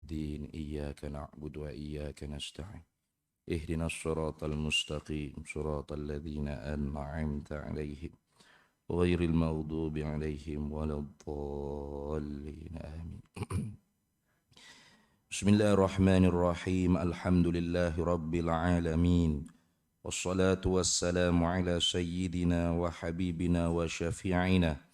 الدين إياك نعبد وإياك نستعين اهدنا الصراط المستقيم صراط الذين أنعمت عليهم غير المغضوب عليهم ولا الضالين آمين. بسم الله الرحمن الرحيم الحمد لله رب العالمين والصلاة والسلام على سيدنا وحبيبنا وشفيعنا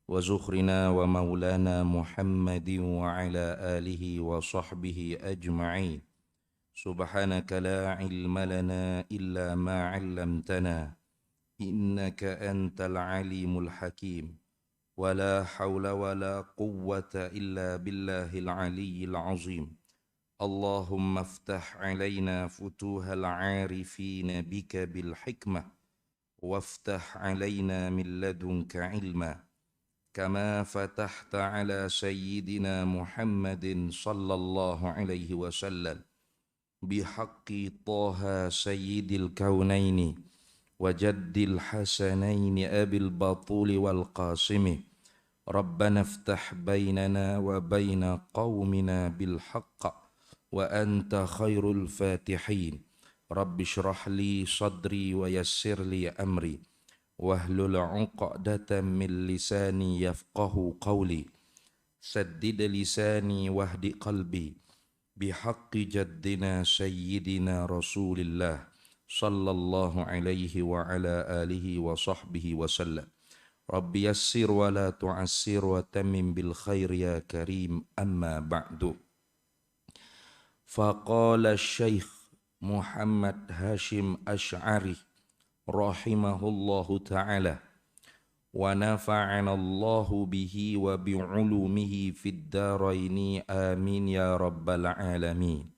وزخرنا ومولانا محمد وعلى آله وصحبه أجمعين سبحانك لا علم لنا إلا ما علمتنا إنك أنت العليم الحكيم ولا حول ولا قوة إلا بالله العلي العظيم اللهم افتح علينا فتوح العارفين بك بالحكمة وافتح علينا من لدنك علما كما فتحت على سيدنا محمد صلى الله عليه وسلم بحق طه سيد الكونين وجد الحسنين أبي البطول والقاسم ربنا افتح بيننا وبين قومنا بالحق وأنت خير الفاتحين رب اشرح لي صدري ويسر لي أمري واhlul 'uqdatam min lisani yafqahu qawli saddid lisani wahdi qalbi bihaqqi jaddina sayyidina rasulillah sallallahu alaihi wa ala alihi wa sahbihi wa sallam rabbi yassir wa la tu'assir wa tammim bil khair ya karim amma ba'du faqala syekh Muhammad Hashim Asy'ari rahimahullahu ta'ala wa nafa'ana Allahu bihi wa bi'ulumihi fid daraini amin ya rabbal alamin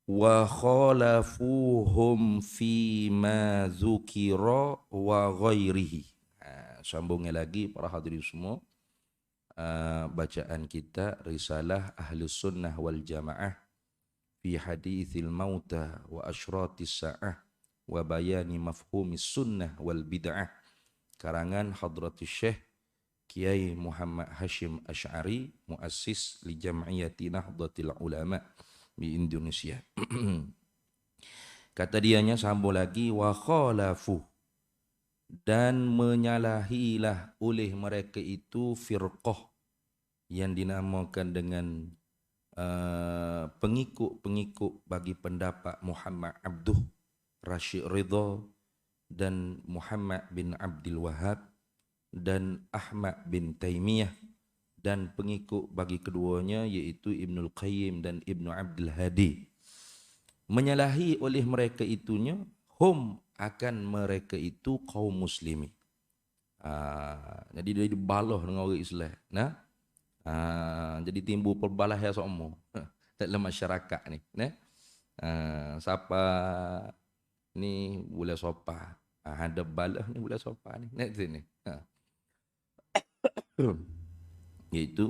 wa khalafuhum fi ma dzukira wa ghairihi. Sambungnya lagi para hadirin semua, bacaan kita risalah Ahlus Sunnah wal Jamaah fi hadithil mauta wa asyratis sa'ah wa bayani mafhumis sunnah wal bid'ah karangan Hadratus Syekh Kiai Muhammad Hashim Asy'ari muassis li Jam'iyati Nahdlatul Ulama di Indonesia. Kata dianya sambung lagi wa khalafu dan menyalahilah oleh mereka itu firqah yang dinamakan dengan pengikut-pengikut bagi pendapat Muhammad Abduh Rashid Ridha dan Muhammad bin Abdul Wahab dan Ahmad bin Taimiyah dan pengikut bagi keduanya iaitu Ibnul Qayyim dan Ibnu Abdul Hadi. Menyalahi oleh mereka itunya hum akan mereka itu kaum muslimin. Jadi dia dibaloh dengan orang Islam. Nah, jadi timbul perbalahan semua dalam masyarakat ni. Nah, siapa ni boleh sopa, ada balah ni boleh sopa ni, nak sini. Iaitu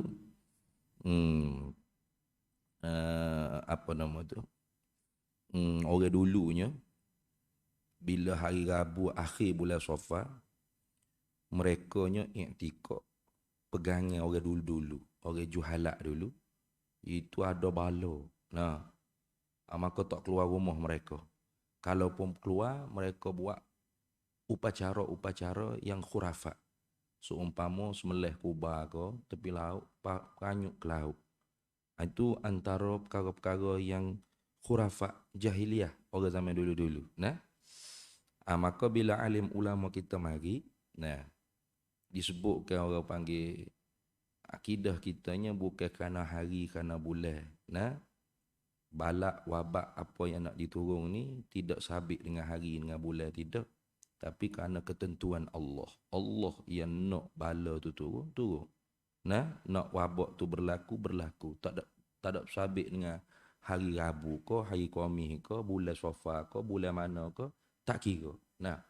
apa nama tu? Orang dulunya bila hari Rabu akhir bulan Safar, merekanya iktikad pegangan orang dulu-dulu, orang juhalak dulu, itu ada bala. Nah, maka tak keluar rumah mereka. Kalaupun keluar, mereka buat upacara-upacara yang khurafat. Seumpama sembelih kubah ke tepi laut, panyuk ke laut. Itu antara perkara-perkara yang khurafat jahiliyah orang zaman dulu-dulu. Nah, maka bila alim ulama kita mari, nah, disebutkan orang panggil akidah kitanya bukan kerana hari, kerana bulan. Nah, balak, wabak apa yang nak diturun ni tidak sabit dengan hari, dengan bulan, tidak. Tapi kerana ketentuan Allah. Allah yang nak bala tu turun, turun. Nah, nak wabak tu berlaku, berlaku. Tak ada sabit dengan hari Rabu ke, hari Khamis ke, bulan Safar ke, bulan mana ke, tak kira. Nah,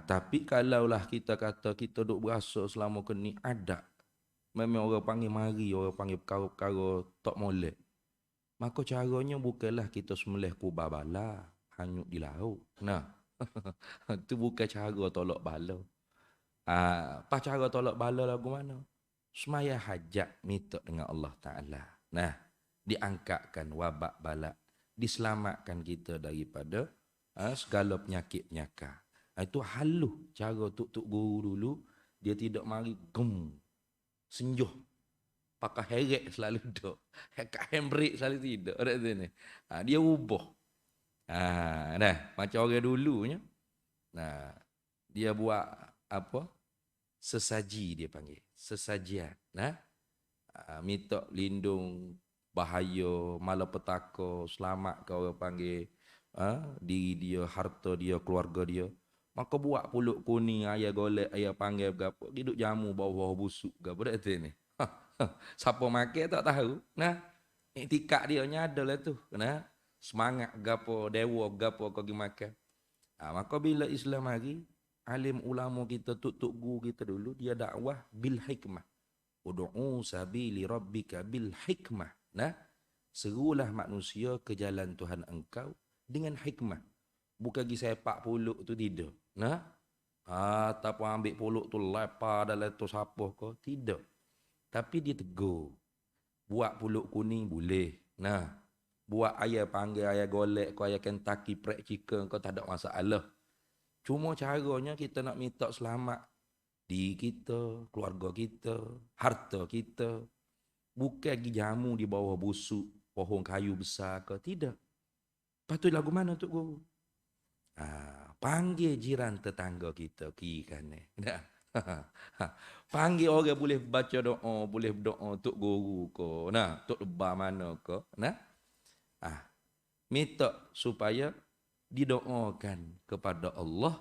tapi kalaulah kita kata kita duk berasa selama ni ada, memang orang panggil mari, orang panggil perkara-perkara tak molek, maka caranya bukanlah kita sembelih kubah bala hanyut di laut. Nah, itu bukan cara tolak bala. Apa cara tolak bala lagu mana? semaya hajat minta dengan Allah Ta'ala. Nah, diangkatkan wabak balak, diselamatkan kita daripada segala penyakit-penyakit. Itu halus cara tuk guru dulu, dia tidak mari senjuh, pakai heret selalu duduk, kat handbrake selalu tidak. Dia ubah. Nah, macam orang dulunya. Nah, dia buat apa? Sesaji dia panggil. Sesajian. Nah, minta lindung bahaya, malapetaka, selamat kau orang panggil. Diri dia, harta dia, keluarga dia. Maka buat pulut kuning, ayah golek, ayah panggil berapa. Hidup jamu bawah busuk. Berapa dah ni? Siapa makan tak tahu. Nah, iktikad dia ada lah tu. Nah, semangat gapo dewa gapo kau pergi makan. Maka bila Islam hari, alim ulama kita, tuk guru kita dulu, dia dakwah bil hikmah. Ud'u sabili rabbika bil hikmah. Nah, serulah manusia ke jalan Tuhan engkau dengan hikmah. Bukan pergi sepak puluk tu tidak. Nah, ataupun ambil puluk tu lepas dalam tu siapa kau, tidak. Tapi dia tegur. Buat puluk kuning boleh. Nah, buat ayah panggil, ayah golek, kau ayah Kentucky Fried Chicken, kau tak ada masalah. Cuma caranya kita nak minta selamat diri kita, keluarga kita, harta kita. Bukan pergi jamu di bawah busuk, pohon kayu besar ke, tidak. Lepas tu lagu mana Tok Guru? Panggil jiran tetangga kita kiri kanan. Panggil orang boleh baca doa, boleh berdoa Tok Guru ke, nah, Tok Lebah mana ke, nah. Minta supaya didoakan kepada Allah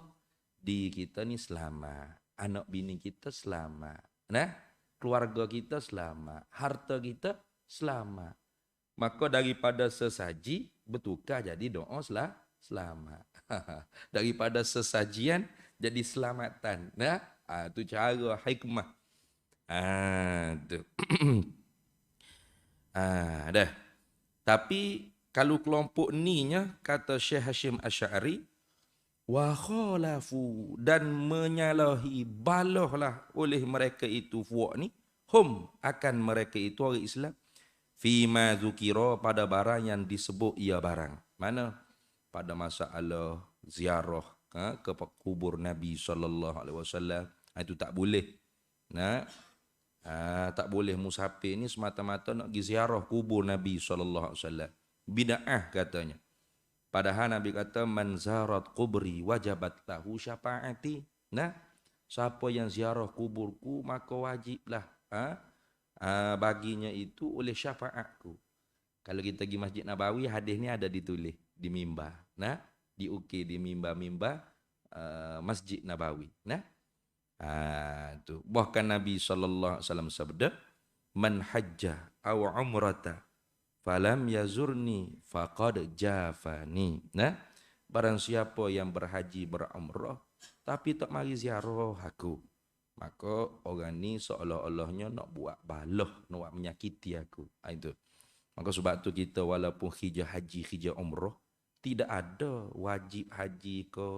di kita ni selamat, anak bini kita selamat, nah, keluarga kita selamat, harta kita selamat. Maka daripada sesaji bertukar jadi doa selamat. Daripada sesajian jadi selamatan. Nah, tu cara hikmah. Tu. Dah. Tapi kalau kelompok ni nya, kata Syekh Hashim Asy'ari, wa khalafu, dan menyalahi balahlah oleh mereka itu fuak ni, hum, akan mereka itu orang Islam, fima dzukira, pada barang yang disebut ia barang. Mana? Pada masalah ziarah ke kubur Nabi SAW, itu tak boleh. Nah, tak boleh musafir ni semata-mata nak pergi ziarah kubur Nabi SAW. Bid'ah katanya. Padahal Nabi kata, man zarat kubri wajabat lahu syafaati. Nah, siapa yang ziarah kuburku maka wajiblah baginya itu oleh syafaatku. Kalau kita pergi Masjid Nabawi, hadis ni ada ditulis di mimbar. Nah, diukir di mimbar-mimbar Masjid Nabawi. Nah, tu. Bahkan Nabi SAW sabda, man hajja aw umrata falam yazurni faqad jafani. Nah, barang siapa yang berhaji berumrah tapi tak mari ziarah aku, maka orang ni seolah-olahnya nak buat balah, nak menyakiti aku. Itu. Maka sebab tu kita walaupun hijrah haji, hijrah umrah, tidak ada wajib haji ke,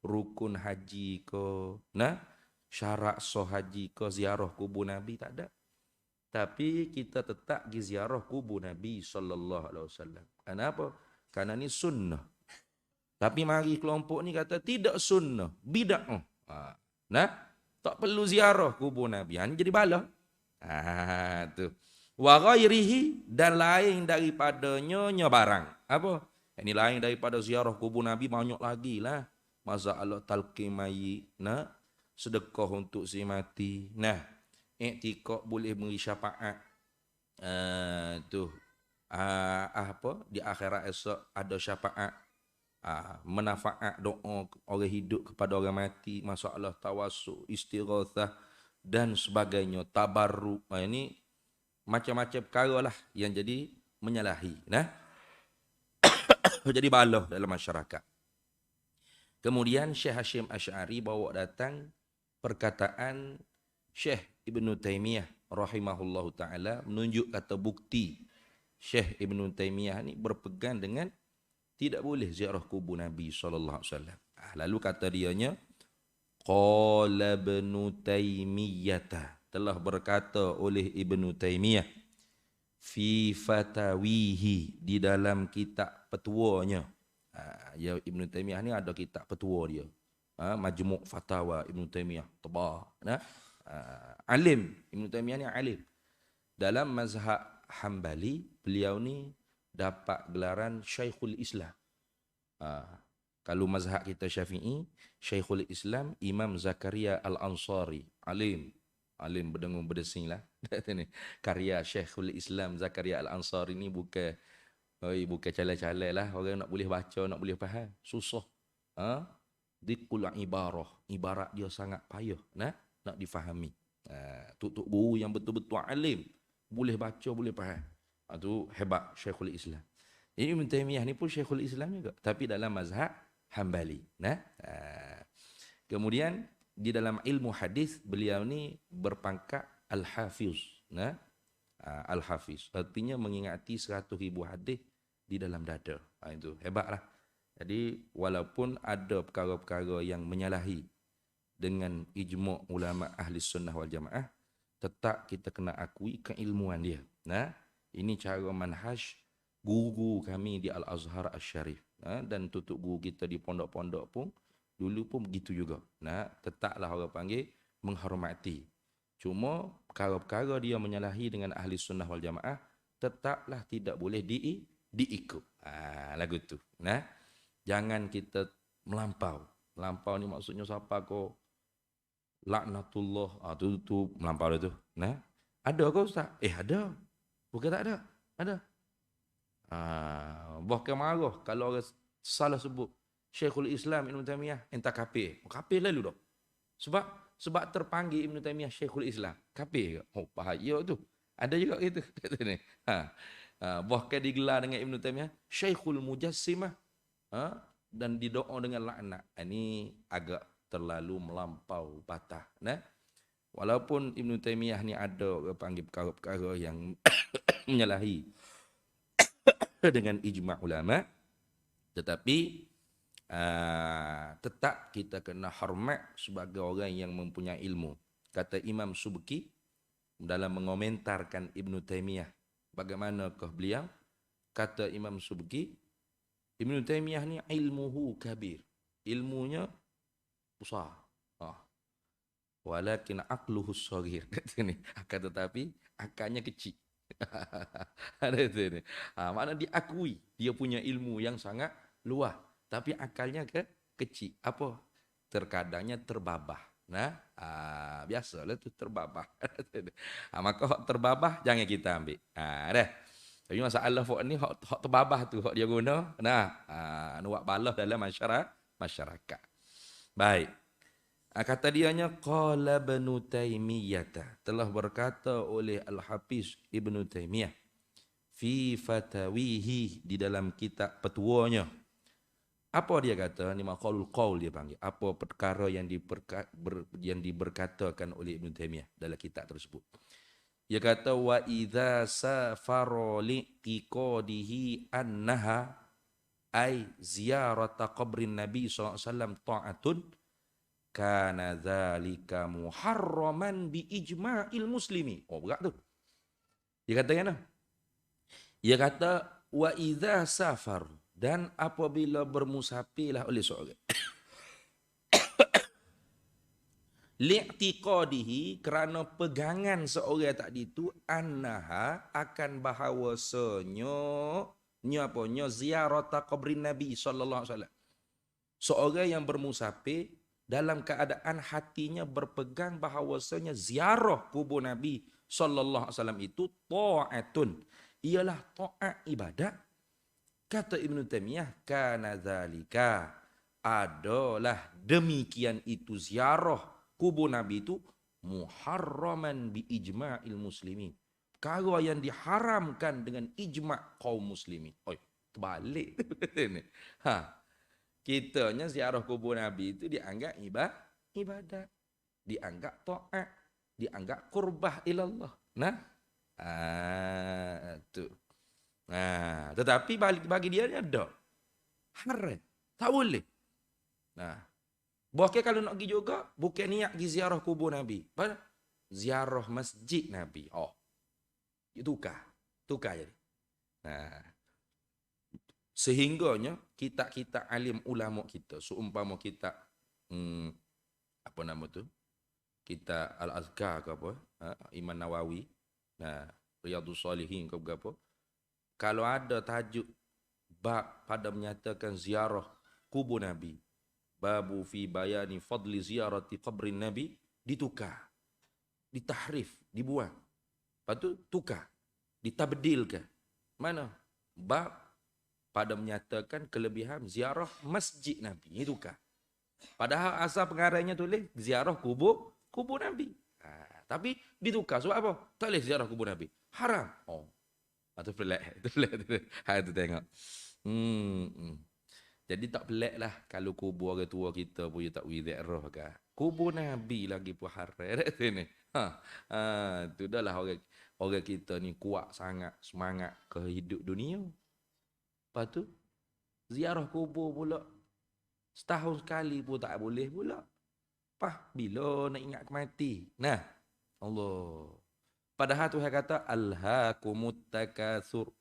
rukun haji ke, nah, syarat sah haji ke, ziarah kubur Nabi, tak ada. Tapi kita tetap pergi ziarah kubur Nabi SAW. Kenapa? Karena ni sunnah. Tapi mari kelompok ni kata tidak sunnah, bid'ah. Nah, tak perlu ziarah kubur Nabi. Ini jadi bala. Tu. Wa ghairihi, dan lain daripadanya barang. Apa? Ini lain daripada ziarah kubur Nabi banyak lagi lah. Masalah talqin mayit, nah, sedekah untuk si mati. Nah, iktikad boleh beri syafaat. Apa? Di akhirat esok ada syafaat. Menafaat doa orang hidup kepada orang mati, masalah tawassul, istighatsah dan sebagainya, tabarruk. Ini macam-macam perkara lah yang jadi menyalahi. Nah, jadi balah dalam masyarakat. Kemudian Syekh Hashim Asy'ari bawa datang perkataan Syekh Ibn Taymiyah rahimahullahu ta'ala, menunjuk kata bukti Syekh Ibn Taymiyah ni berpegang dengan tidak boleh ziarah kubur Nabi SAW. Lalu kata dianya, qala Ibn Taymiyah, telah berkata oleh Ibnu Taimiyah fi fatawihi, di dalam kitab petuanya. Ya, Ibnu Taimiyah ni ada kitab petua dia. Majmu' Fatawa Ibnu Taimiyah, tebal. Alim, Ibnu Taimiyah ni alim. Dalam mazhab Hambali, beliau ni dapat gelaran Syekhul Islam. Kalau mazhab kita Syafi'i, Syekhul Islam Imam Zakaria Al-Ansari, alim. Alim berdengung berdesing lah. Karya Syekhul Islam Zakaria Al-Ansari ni bukan calai-calai lah. Orang nak boleh baca, nak boleh faham. Susah. Dikul ibarah. Ibarat dia sangat payah nak difahami. Tuk-tuk guru yang betul-betul alim. Boleh baca, boleh faham. Itu hebat Syekhul Islam. Ibn Taimiyah ni pun Syekhul Islam juga. Tapi dalam mazhab Hambali. Kemudian di dalam ilmu hadis beliau ni berpangkat Al-Hafiz. Al-Hafiz. Artinya mengingati 100,000 hadis di dalam dada. Itu hebatlah. Jadi walaupun ada perkara-perkara yang menyalahi dengan ijma' ulama ahli sunnah wal jamaah, tetap kita kena akui keilmuan dia. Ini cara manhaj guru kami di Al-Azhar Asy-Syarif. Dan tutup guru kita di pondok-pondok pun dulu pun begitu juga. Tetaplah orang panggil menghormati. Cuma perkara-perkara dia menyalahi dengan ahli sunnah wal jamaah, tetaplah tidak boleh diikut. Lagu tu. Jangan kita melampau. Melampau ni maksudnya siapa kau laknatullah. Tu melampau dia tu. Ada kau Ustaz? Ada. Bukan tak ada. Ada. Bahkan marah kalau orang salah sebut Syekhul Islam Ibn Taimiyah, entah kafir. Kafir lalu dah. Sebab terpanggil Ibn Taimiyah Syekhul Islam. Kafir ke? Bahaya tu. Ada juga gitu. Bahkan digelar dengan Ibn Taimiyah Syekhul Mujassimah. Dan didoa dengan laknat. Ini agak terlalu melampau batas. Walaupun Ibn Taimiyah ni ada orang panggil perkara-perkara yang menyalahi dengan ijma' ulama, tetapi tetap kita kena hormat sebagai orang yang mempunyai ilmu. Kata Imam Subki dalam mengomentarkan Ibn Taimiyah, bagaimanakah beliau? Kata Imam Subki, Ibn Taimiyah ni ilmuhu kabir, ilmunya besar, walakin aqluhu shaghir. Akan tetapi akalnya kecil. Ada itu ni. Makna diakui dia punya ilmu yang sangat luas, tapi akalnya kecil. Apa? Terkadangnya terbabah. Biasalah tu terbabah. Maka hak terbabah jangan kita ambil. Dah. Tapi masalah hak ni hak terbabah tu hak dia guna. Buat balas dalam masyarakat. Baik. Kata dianya qala Ibnu Taimiyah, telah berkata oleh Al-Hafiz Ibnu Taimiyah fi fatawihi, di dalam kitab petuanya. Apa dia kata? Ni maqalul qaul dia panggil. Apa perkara yang diberkatakan oleh Ibnu Taimiyah dalam kitab tersebut. Dia kata wa idza safara liqiqadihi annaha ay ziyarata qabrin nabi sallallahu alaihi wasallam ta'atun kana dzalika muharraman bi ijma'il muslimi. Berat tu. Dia kata kan? Dia kata wa idza safar, dan apabila bermusafirlah oleh seorang li'tiqadihi, kerana pegangan seorang tadi itu, annaha, akan bahawasanya ziarata qabrin nabi sallallahu alaihi wasallam, seorang yang bermusafir dalam keadaan hatinya berpegang bahawasanya ziarah kubur Nabi sallallahu alaihi wasallam itu ta'atun, ialah taat ibadat. Kata Ibn Taimiyah, kana dzalika, adalah demikian itu ziarah kubur Nabi itu muharraman bi ijma'il muslimin, perkara yang diharamkan dengan ijma' kaum muslimin. Terbalik. Kitanya ziarah kubur Nabi itu dianggap ibadat, dianggap taat, dianggap qurbah ilallah. Tetapi bagi dia ada haram, tak boleh. Bahkan kalau nak pergi juga bukan niat pergi ziarah kubur Nabi. ziarah masjid Nabi. Oh, itu tukar jadi. Nah, sehingganya kita alim ulama kita, seumpama kita hmm, apa nama tu? Kita Al-Azkar ke apa? Imam Nawawi. Nah, Riyadhus Shalihin ke apa? Kalau ada tajuk bab pada menyatakan ziarah kubur Nabi, babu fi bayani fadli ziarati qabrin Nabi, ditukar, ditahrif, dibuang. Lepas tu tukar, ditabdilkan. Mana? Bab pada menyatakan kelebihan ziarah masjid Nabi. Ini tukar. Padahal asal pengarangnya tulis ziarah kubur Nabi. Tapi ditukar sebab apa? Tak boleh ziarah kubur Nabi. Haram. Oh. Itu pelik. Itu tengok. Jadi tak pelik lah kalau kubur orang tua kita punya tak ziarah ke. Kubur Nabi lagi pun haram sini. Itu dah lah orang kita ni kuat sangat semangat ke hidup dunia. Lepas tu ziarah kubur pula setahun sekali pun tak boleh pula. Bila nak ingat mati. Nah, Allah. Padahal Tuhan kata alhaakumut takatsur.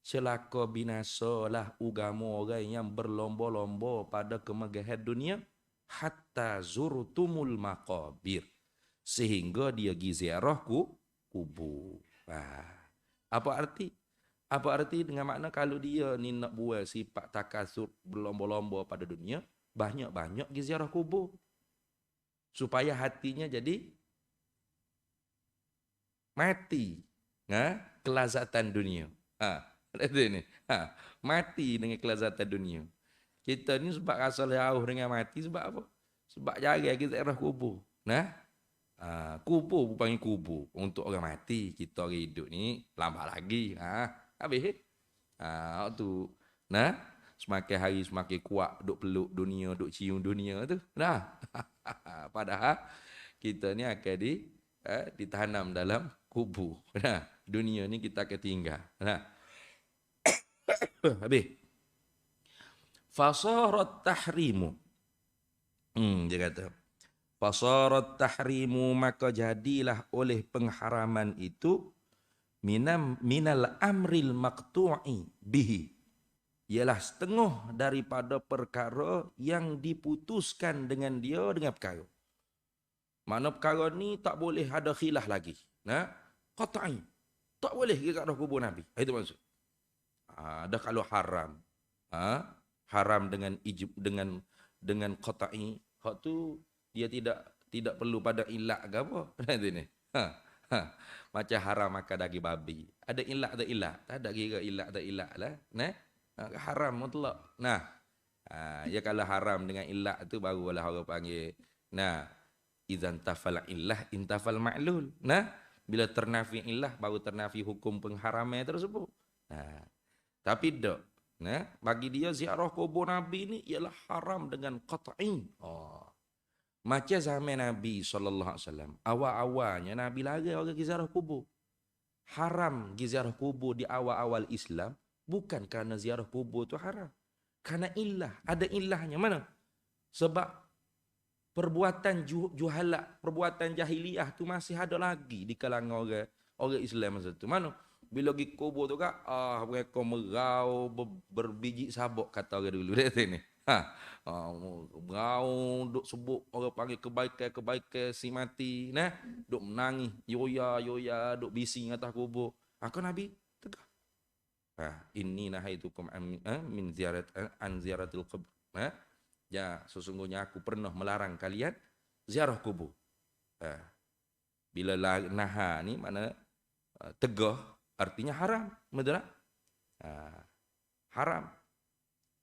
Celaka binasalah ugamu orang yang berlomba-lomba pada kemegahan dunia hatta zurtumul maqabir. Sehingga dia pergi ziarah kubur. Apa arti? Apa arti dengan makna kalau dia ni nak buat sifat takasur berlomba-lomba pada dunia, banyak-banyak pergi ziarah kubur. Supaya hatinya jadi mati. Kelazatan dunia. Mati dengan kelazatan dunia. Kita ni sebab rasa jauh dengan mati sebab apa? Sebab jarang kita ziarah kubur. Kubur panggil kubur untuk orang mati. Kita orang hidup ni lambat lagi. Habis. Tu. Semakin hari semakin kuat duk peluk dunia, duk cium dunia tu. Padahal kita ni akan ditanam dalam kubur. Dunia ni kita akan tinggal. Habis. Fasarat tahrimu. Dia kata. Fasarat tahrimu, maka jadilah oleh pengharaman itu minal amril maqtu'i bihi. Ialah setengah daripada perkara yang diputuskan dengan dia dengan perkara. Mana perkara ni tak boleh ada khilaf lagi. Qat'i. Tak boleh kita ada kubur Nabi. Itu maksud. Dah kalau haram. Haram dengan qat'i. Hak tu dia tidak perlu pada ilat ke apa. Macam haram makan daging babi. Ada ilat tak ilat? Tak ada kira ilat tak ilat lah. Haram mutlak. Ya kalau haram dengan ilat tu barulah orang panggil. Idzan tafal illah intafal ma'lul. Bila ternafi illah baru ternafi hukum pengharaman tersebut. Tapi tak. Bagi dia ziarah kubur Nabi ni ialah haram dengan qat'i. Macam zaman Nabi SAW. Awal-awalnya Nabi larang orang pergi ziarah kubur. Haram pergi ziarah kubur di awal-awal Islam. Bukan kerana ziarah kubur tu haram. Kerana illah. Ada illahnya. Mana? Sebab perbuatan juhalak, perbuatan jahiliah tu masih ada lagi di kalangan orang Islam masa tu. Mana? Bila pergi kubur tu kan, mereka merau berbiji sabuk kata orang dulu. Dia sini. Merau duk sebut orang panggil kebaikan si mati. Duk menangis, yoya, duk bising atas kubur. Kan Nabi tegak. Inni nahaitukum min ziyaratil qabr. Ya, sesungguhnya aku pernah melarang kalian ziarah kubur. Bila naha ni mana tegah artinya haram, betul tak? Haram.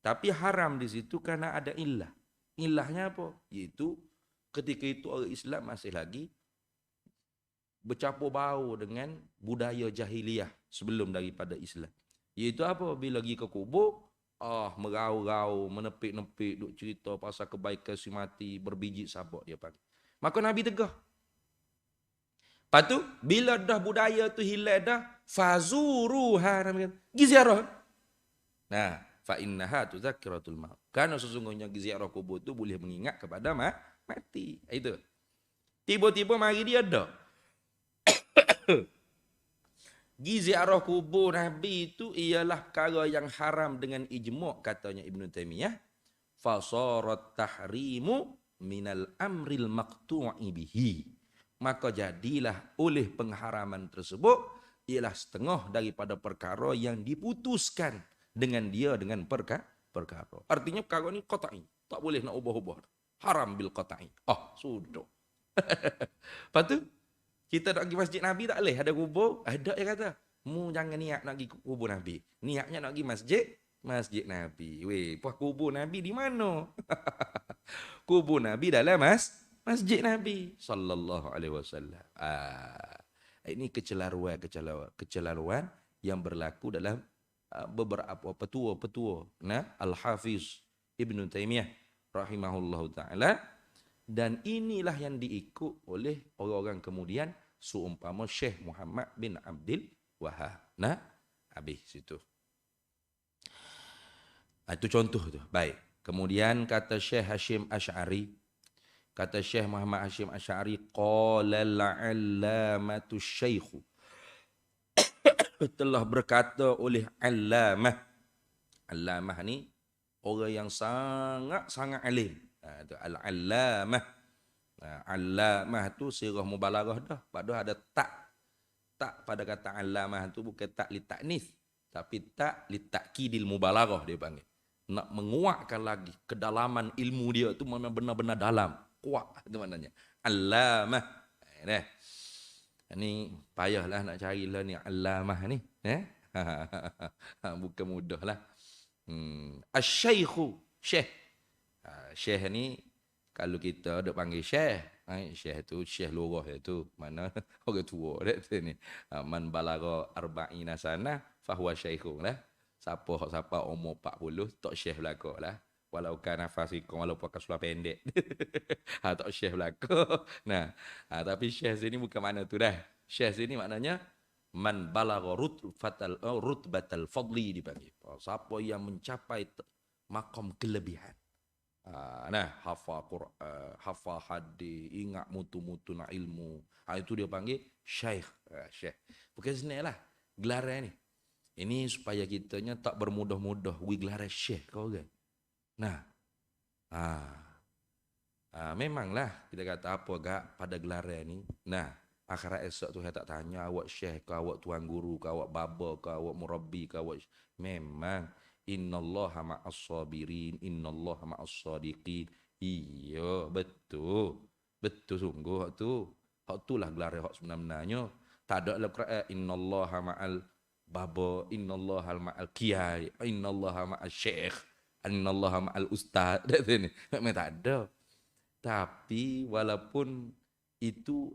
Tapi haram di situ karena ada illah. Illahnya apa? Iaitu ketika itu orang Islam masih lagi bercampur bau dengan budaya jahiliyah sebelum daripada Islam. Iaitu apa? Bila pergi ke kubur, merau-rau, menepik-nepik, duk cerita pasal kebaikan si mati, berbiji sabuk dia panggil. Maka Nabi tegah. Lepas tu, bila dah budaya tu hilang dah, fazuruha, Nabi kata, pergi ziarah. Fa innaha tuzakkiratul maut. Karena sesungguhnya ziarah kubur tu boleh mengingat kepada mati. Itu. Tiba-tiba mari dia ada. Ziarah kubur Nabi itu ialah perkara yang haram dengan ijma' katanya Ibn Taimiyah. Fasarat tahrimu minal amril maqtu'i bihi. Maka jadilah oleh pengharaman tersebut ialah setengah daripada perkara yang diputuskan dengan dia dengan perkara. Artinya perkara ni qat'i. Tak boleh nak ubah-ubah. Haram bil qat'i. Sudah. Lepas tu kita nak pergi masjid Nabi tak boleh ada kubur. Ada yang kata, mu jangan niat nak pergi kubur Nabi. Niatnya nak pergi masjid Nabi. Weh, puas kubur Nabi di mana? Kubur Nabi dalam masjid Nabi sallallahu alaihi wasallam. Ini kecelaruan yang berlaku dalam beberapa petua-petua Al-Hafiz Ibn Taimiyah rahimahullahu taala, dan inilah yang diikut oleh orang-orang kemudian seumpama Syekh Muhammad bin Abdul Wahhab. Habis situ. Itu contoh tu. Baik. Kemudian kata Syekh Hashim Asy'ari, kata Syekh Muhammad Hashim Asy'ari, qala al-'allamatu syaikh, telah berkata oleh Allamah. Allamah ni orang yang sangat-sangat alim. Itu al-'allamah. Allamah tu sirah mubalaghah dah. Padahal ada tak. Tak pada kata allamah tu bukan tak li ta'nis, tapi tak li ta'kidil mubalaghah dia panggil. Nak menguatkan lagi kedalaman ilmu dia tu memang benar-benar dalam, kuat itu maknanya. Allamah. Ini payahlah nak carilah ni allamah ni, bukan mudahlah. Asy-syaikhu, syekh. Syekh ni kalau kita dok panggil syekh, syekh tu syekh lurah itu mana orang tua dak ni. Man balagha arba'ina sana fahuwa syaikhun lah. Siapa umur 40 tok syekh belaka lah. Walau kana fasiqan, walau pakai seluar pendek. Tok syekh belaka. Tapi syekh sini bukan mana tu dah. Syekh sini maknanya man balagha rutbatal fadli dipanggil. Siapa yang mencapai makam kelebihan. Hafal Quran, hafal hadis, ingat mutu-mutu nak ilmu. Itu dia panggil syekh. Syekh. Bukan senanglah gelaran ni. Ini supaya kitanya tak bermudah-mudah wi gelaran syekh kau kan. Memanglah kita kata apa gak pada gelaran ni. Akhirat esok tu saya tak tanya awak syekh ke, awak tuan guru ke, awak baba ke, awak murabbi ke, awak memang innallaha ma'as sabirin, innallaha ma'as sadiqin. Iya, betul. Betul sungguh hak tu. Hak tu lah gelar hak sebenarnya. Tak ada dalam Quran innallaha ma'al baba, innallaha ma'al kiai, innallaha ma'al syekh, innallaha ma'al ustaz. Memang tak ada. Tapi walaupun itu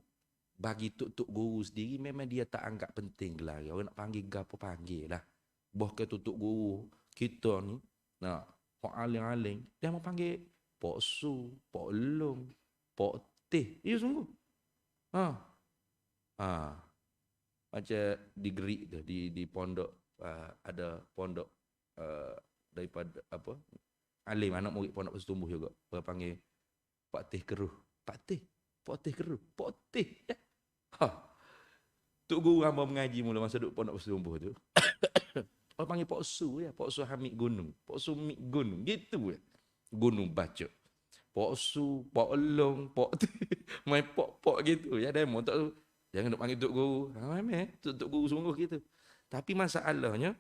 bagi tuk guru sendiri memang dia tak anggap penting gelar. Orang nak panggil gapo panggil lah. Boh ke tuk guru kita ni, Pak aling-aling, dia mau panggil Pak Su, Pak Long, Pak Teh. Iya sungguh. Macam di Gerik tu, di pondok, ada pondok daripada apa? Alim, anak murid pondok Setumbuh juga. Dia panggil Pak Teh Keruh. Pak Teh Keruh. Pak Teh. Ya. Tuk guru hamba mengaji mula masa duduk pondok Setumbuh tu. Orang panggil Pak Su ya, Pak Su Hamid Gunung, Pak Su Mik Gunung, gitu ya. Gunung baca. Pak Su, Pak Long, Pak main pok gitu ya, demo tak tu. Jangan nak panggil tok guru. Tok guru sungguh gitu. Tapi masalahnya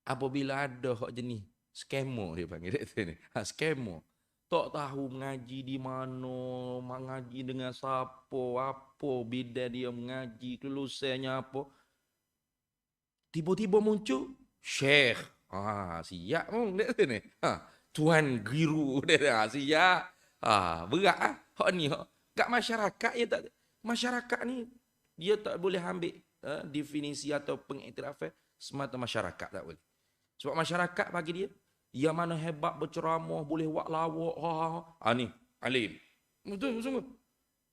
apabila ada hak jenis skemo dia panggil dia ni. Skemo. Tak tahu mengaji di mana, mengaji dengan siapa, apa bidang dia mengaji, kelulusannya apa. Tiba-tiba muncul syekh. Siap dia ni. Tuan guru dia siap. Berat hak ni hak kat masyarakat ya tak. Masyarakat ni dia tak boleh ambil definisi atau pengiktirafan semata masyarakat tak boleh. Sebab masyarakat bagi dia yang mana hebat berceramah, boleh buat lawak. Ni alim. Betul sungguh.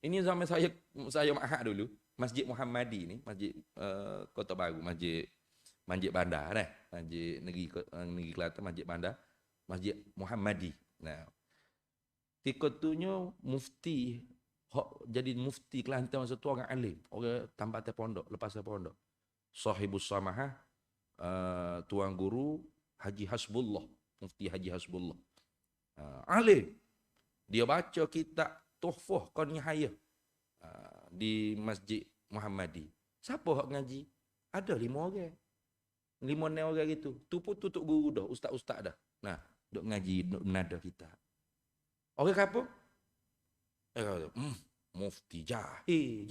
Ini zaman saya mahak dulu, Masjid Muhammadi ni, masjid Kota Baru, masjid bandar masjid negeri Kelantan, masjid bandar, Masjid Muhammadi. Tikotunya mufti hok jadi mufti Kelantan masa tu orang alim, orang tamat pondok, lepas pondok. Sahibus Samahah, tuan guru Haji Hasbullah, Mufti Haji Hasbullah. Alim. Dia baca kitab Tuhfah Qanihayah di Masjid Muhammadi. Siapa hak ngaji? Ada 5 orang. 5 orang gitu. Tu pun tutup guru dah, ustaz-ustaz dah. Nah, duk ngaji, duk menada kita. Orang apa? Kata, mufti jahil.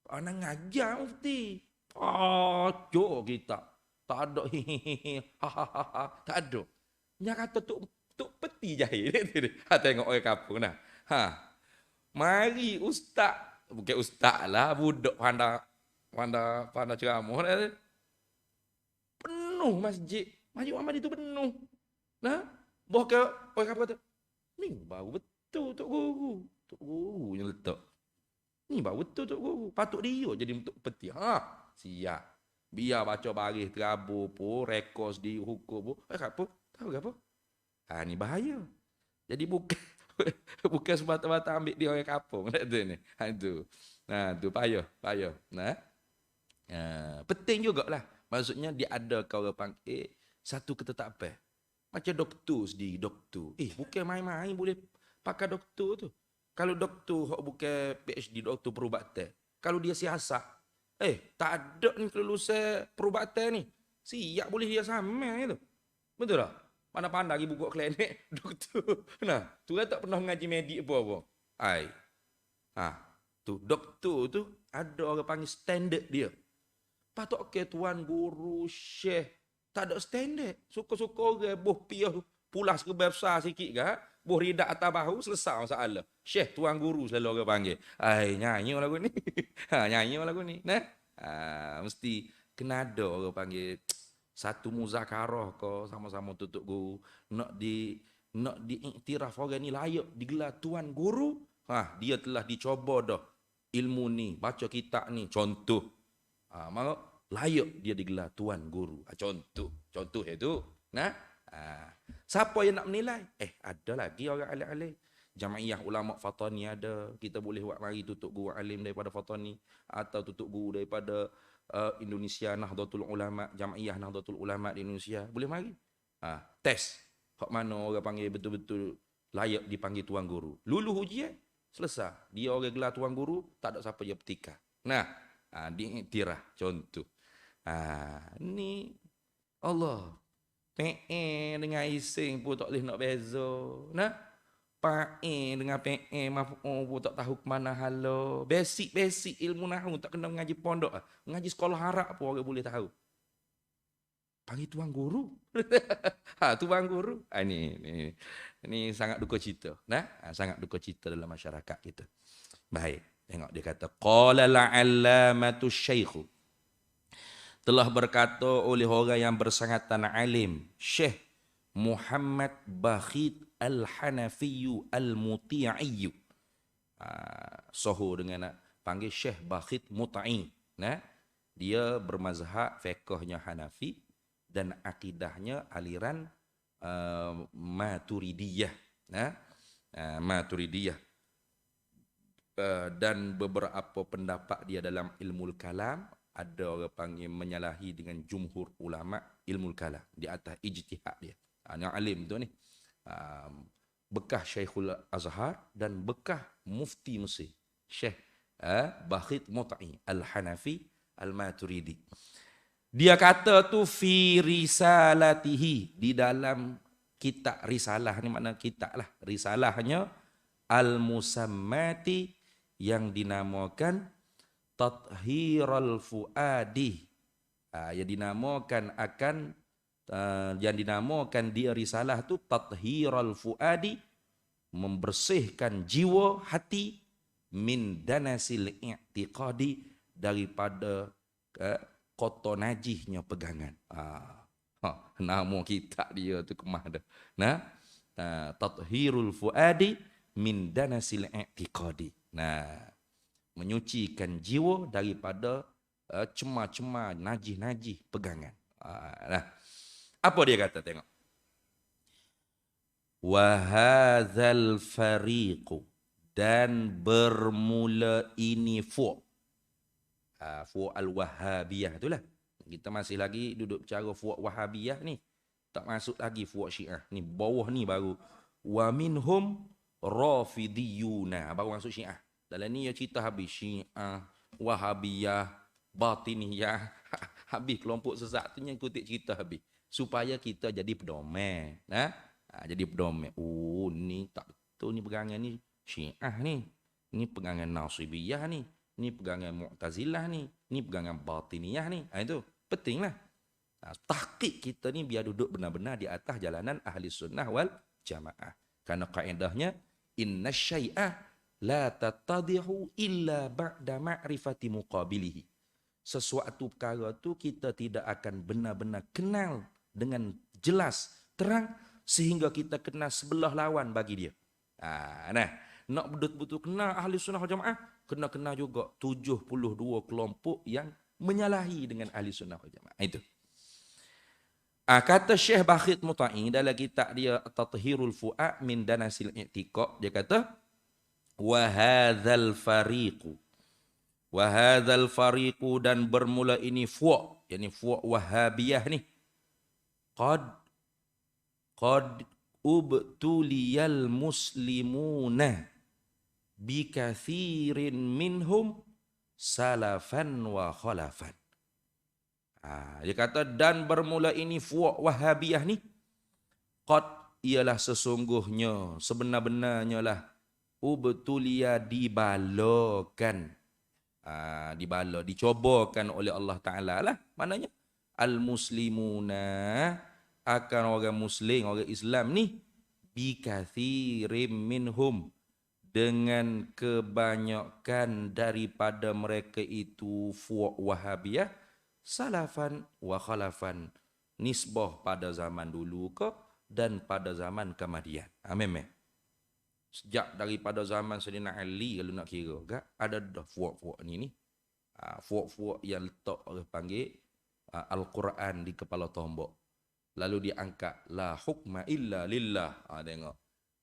Anak ngajar mufti. Pacok kita. Tak ada. Tak ada. Dia kata tu peti jahil. Tengok orang kampung nah. Mari ustaz. Bukan ustaz lah. Budak pandai ceramah. Penuh masjid. Masjid Muhammad itu penuh. Nah, boh ke orang kampung kata, ni baru betul Tok Guru. Tok Guru yang letak. Ni baru betul Tok Guru. Patut dia jadi untuk peti. Siap. Biar baca baris terabur pun, rekod di hukum pun. Apa? Tahu ke apa? Ni bahaya. Jadi bukan semata-mata ambil dia orang kampung. Itu. Nah, tu payah. Nah. Penting jugalah. Maksudnya dia ada kau orang panggil satu ketetapan. Macam doktor sendiri, doktor. Bukan main-main boleh pakai doktor tu. Kalau doktor bukan PhD, doktor perubatan. Kalau dia siasat, tak ada ni kelulusan perubatan ni. Siap boleh dia sama itu. Betul tak? Pandai-pandai pergi buka klinik doktor. Nah, tu kan tak pernah mengaji medik apa-apa. Tu doktor tu ada orang panggil standard dia. Patut ke tuan guru, syekh, tak ada standard. Suka-suka orang boh piah pulas ke besar sikit ke, boh ridak atas bahu selesai masalah. Syekh tuan guru selalu orang panggil. Nyanyi lagu ni. Nyanyi lagu ni. Nah, mesti kena ada orang panggil satu muzakarah ke sama-sama tutup guru nak diiktiraf orang ni layak digelar tuan guru. Dia telah dicoba dah ilmu ni, baca kitab ni, contoh. Maka layak dia digelar tuan guru. Contoh itu. Nah, siapa yang nak menilai? Ada lagi orang alim-alim. Jamaiyah Ulama Fatani ada. Kita boleh buat mari tutup guru alim daripada Fatani atau tutup guru daripada Indonesia Nahdlatul Ulama, Jamaiyah Nahdlatul Ulama di Indonesia. Boleh mari. Tes. Hak mana orang panggil betul-betul layak dipanggil tuan guru. Lulu ujian, selesai. Dia orang gelar tuan guru, tak ada siapa yang petika. Nah, diiktiraf contoh. Ni Allah. PE dengan ising pun tak boleh nak beza. Nah, PE dengan PE maf'ul pun tak tahu ke mana hala. Basic ilmu nahwu tak kena mengaji pondok. Mengaji sekolah Arab pun orang boleh tahu. Panggil tuan guru. Tuan guru. Ini sangat duka cita. Nah, sangat duka cita dalam masyarakat kita. Baik. Tengok dia kata qala al-allamatu syaikh. Telah berkata oleh orang yang bersangatan alim, Syekh Muhammad Bakhit Al-Hanafi Al-Muti'i. Soho dengan nak panggil Syekh Bakhit Muti'i. Nah, dia bermazhab fiqhnya Hanafi dan akidahnya aliran Maturidiyah. Nah, Maturidiyah. Dan beberapa pendapat dia dalam ilmu kalam ada orang panggil menyalahi dengan jumhur ulama ilmu kalam di atas ijtihad dia. Yang alim tu ni bekas Syekhul Azhar dan bekas mufti Mesir Syekh Bakhit Mut'i Al-Hanafi Al-Maturidi. Dia kata tu fi risalatihi, di dalam kitab risalah ni, makna kitab lah, risalahnya Al-Musammati yang dinamakan Tathhiral Fuadi. Yang dinamakan yang dinamakan dia risalah tu Tathhiral Fuadi, membersihkan jiwa hati, min danasil i'tiqadi, daripada kotor najisnya pegangan. Nama kitab dia tu kemah dah. Nah, Tathhirul Fuadi min danasil i'tiqadi. Nah, menyucikan jiwa daripada cemar-cemar najis-najis pegangan. Nah, apa dia kata, tengok. Wa hadzal fariqu, Dan bermula ini fu' al-Wahabiyah itulah. Kita masih lagi duduk bicara fu' Wahabiyah ni. Tak masuk lagi fu' Syiah. Ni bawah ni baru. Wa minhum Rafidiyuna. Baru masuk Syiah. Dalam ni ya cerita habis. Syiah, Wahabiyah, Batiniyah. Habis kelompok sesat tu yang kutip cerita habis. Supaya kita jadi pedoman. Jadi pedoman. Oh ni tak betul ni pegangan ni. Syiah ni. Ni pegangan Nasibiyah ni. Ni pegangan Mu'tazilah ni. Ni pegangan Batiniyah ni. Itu pentinglah. Tahqiq kita ni biar duduk benar-benar di atas jalanan ahli sunnah wal jamaah. Karena kaedahnya inna syai'ah la tattadihu illa ba'da ma'rifati muqabilihi. Sesuatu perkara tu kita tidak akan benar-benar kenal dengan jelas, terang sehingga kita kenal sebelah lawan bagi dia. Nak betul-betul kenal ahli sunnah wal jamaah, kena kenal juga 72 kelompok yang menyalahi dengan ahli sunnah wal jamaah. Itu. Kata Syekh Bakhit Muta'i dalam kitab dia Tathhirul Fu'a min Danasil I'tiqad, dia kata wa hadzal fariqu dan bermula ini fu', yakni fu' Wahabiyah ni qad ubtuliyal muslimuna bi kathirin minhum salafan wa khalafan. Dia kata dan bermula ini fu' Wahabiyah ni qad ialah sesungguhnya sebenar-benarnya lah ubtuliya dibalakan, dicobakan oleh Allah Ta'ala lah. Maknanya al-muslimuna akan orang muslim, orang Islam ni bi kathirin minhum dengan kebanyakan daripada mereka itu fu' Wahabiyah salafan wa khalafan, nisbah pada zaman dulu ke dan pada zaman kemudian. Amin. Sejak daripada zaman Sayyidina Ali kalau nak kira ke, ada dah fu' ni. Fu' yang letak orang panggil Al-Quran di kepala tombok. Lalu diangkat la hukma illa lillah. Tengok.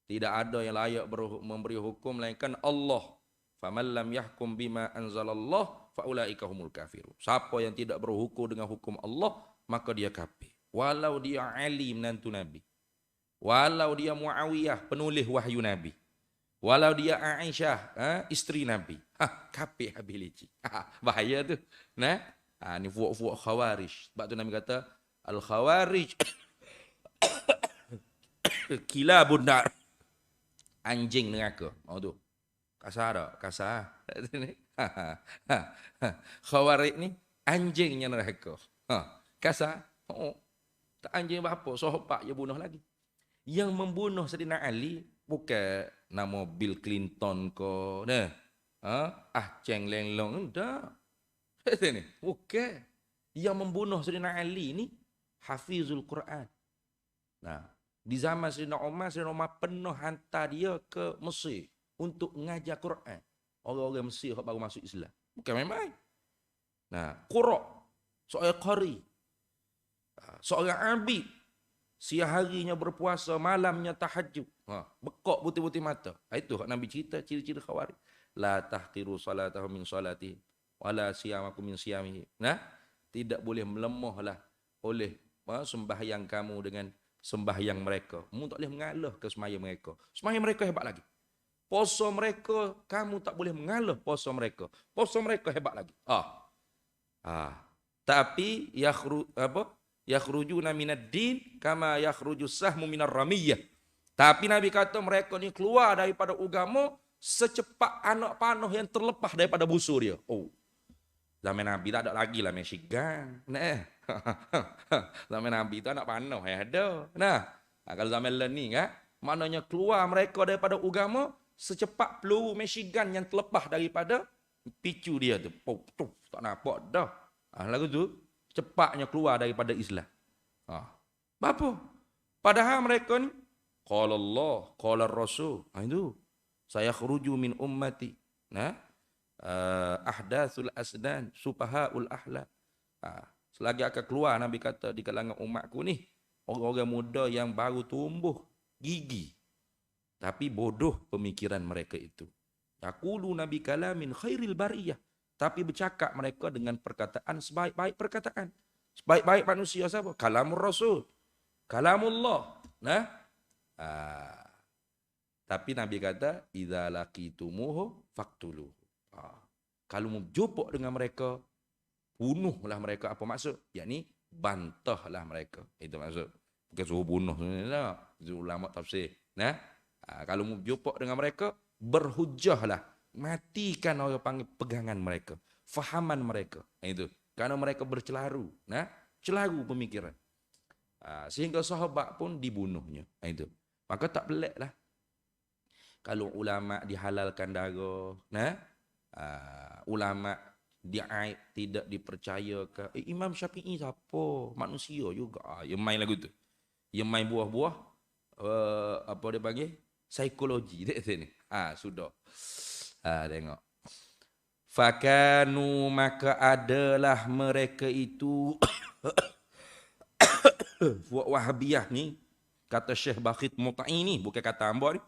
Tidak ada yang layak memberi hukum melainkan Allah. Faman lam yahkum bima anzalallah faulaika humul kafirun. Siapa yang tidak berhukum dengan hukum Allah, maka dia kafir. Walau dia Ali menantu Nabi. Walau dia Muawiyah penulis wahyu Nabi. Walau dia Aisyah isteri Nabi. Kafir habis licik. Bahaya tu. Ni fu' Khawarij. Sebab tu Nabi kata al-Khawarij kilabun nar. Anjing neraka. Tu. Kasar tak? Kasar. Khawarij ni anjingnya neraka. Kasar. Tak anjing apa? Sahabat je bunuh lagi. Yang membunuh Sayyidina Ali bukan nama Bill Clinton ko. Cheng Leng Long. Tak. Bukan. Yang membunuh Sayyidina Ali ni Hafizul Quran. Di zaman Sayyidina Umar pernah hantar dia ke Mesir untuk mengajar Quran. Orang-orang Mesir yang baru masuk Islam. Bukan main-main. Qura' seorang qari. Seorang abid. Siang harinya berpuasa, malamnya tahajud. Bekok putih-putih mata. Itu Nabi cerita ciri-ciri Khawarij. La tahqiru salatahu min salati wala siyamakum min siyamihi. Tidak boleh melemahlah oleh sembahyang kamu dengan sembahyang mereka. Kamu tak boleh mengalah ke sembahyang mereka. Sembahyang mereka hebat lagi. Puasa mereka, kamu tak boleh mengalah puasa mereka. Puasa mereka hebat lagi. Tapi yakhrujuna minad din kama yakhrujus sahmu minar ramiyah. Tapi Nabi kata mereka ni keluar daripada agama secepat anak panah yang terlepas daripada busur dia. Zaman Nabi tak ada lagi lah Michigan. Zaman Nabi tu anak panah ada. Kalau zaman ni kan, maknanya keluar mereka daripada agama secepat peluru Michigan yang terlepas daripada picu dia tu. Tak nampak dah. Lagu tu cepatnya keluar daripada Islam. Apa? Padahal mereka ni qala Allah, qala Rasul. Itu saya khuruju min ummati. Ahdathul asdan, sufahaul ahla. Selagi akan keluar Nabi kata di kalangan umatku ni orang-orang muda yang baru tumbuh gigi. Tapi bodoh pemikiran mereka itu. Yaquluna bi kalamin khairil bariyah. Tapi bercakap mereka dengan perkataan sebaik-baik perkataan. Sebaik-baik manusia siapa? Kalamur Rasul. Kalamullah. Nah, ah, tapi Nabi kata, idza laqitumuhu faqtuluhu. Ah, kalau mau jumpa dengan mereka, bunuhlah mereka. Apa maksud? Yakni bantahlah mereka. Itu maksud. Bukan suruh bunuh. Itu ulama tafsir. Nah, kalau mau jumpa dengan mereka, berhujahlah. Matikan orang panggil pegangan mereka. Fahaman mereka. Itu. Karena mereka bercelaru. Nah, celaru pemikiran. Sehingga sahabat pun dibunuhnya. Itu. Maka tak pelik lah. Kalau ulama dihalalkan darah, nah, ulama diaib tidak dipercaya ke Imam Syafi'i siapa? Manusia juga. Yang main lagu tu. Yang main buah-buah apa dia panggil? Psikologi dia sini. Sudah. Tengok. Fakanu maka adalah mereka itu Wahabiyah ni kata Syekh Bakhit Muta'i ni bukan kata hamba ni.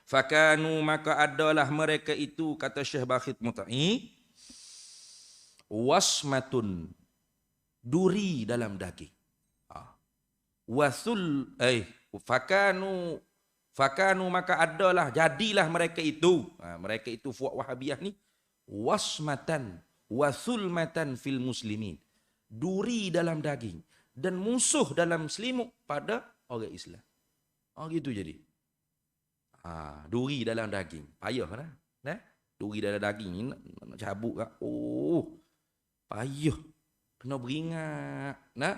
Fakanu maka adalah mereka itu kata Syekh Bakhit Muta'i wasmatun duri dalam daging. Wasul fakanu maka adalah jadilah mereka itu fuak Wahabiyah ni wasmatan wasulmatan fil muslimin, duri dalam daging dan musuh dalam selimut pada orang Islam. Gitu jadi. Duri dalam daging. Payah kan? Nah, duri dalam daging ni nak cabut kan? Payah. Kena beringat. Nah,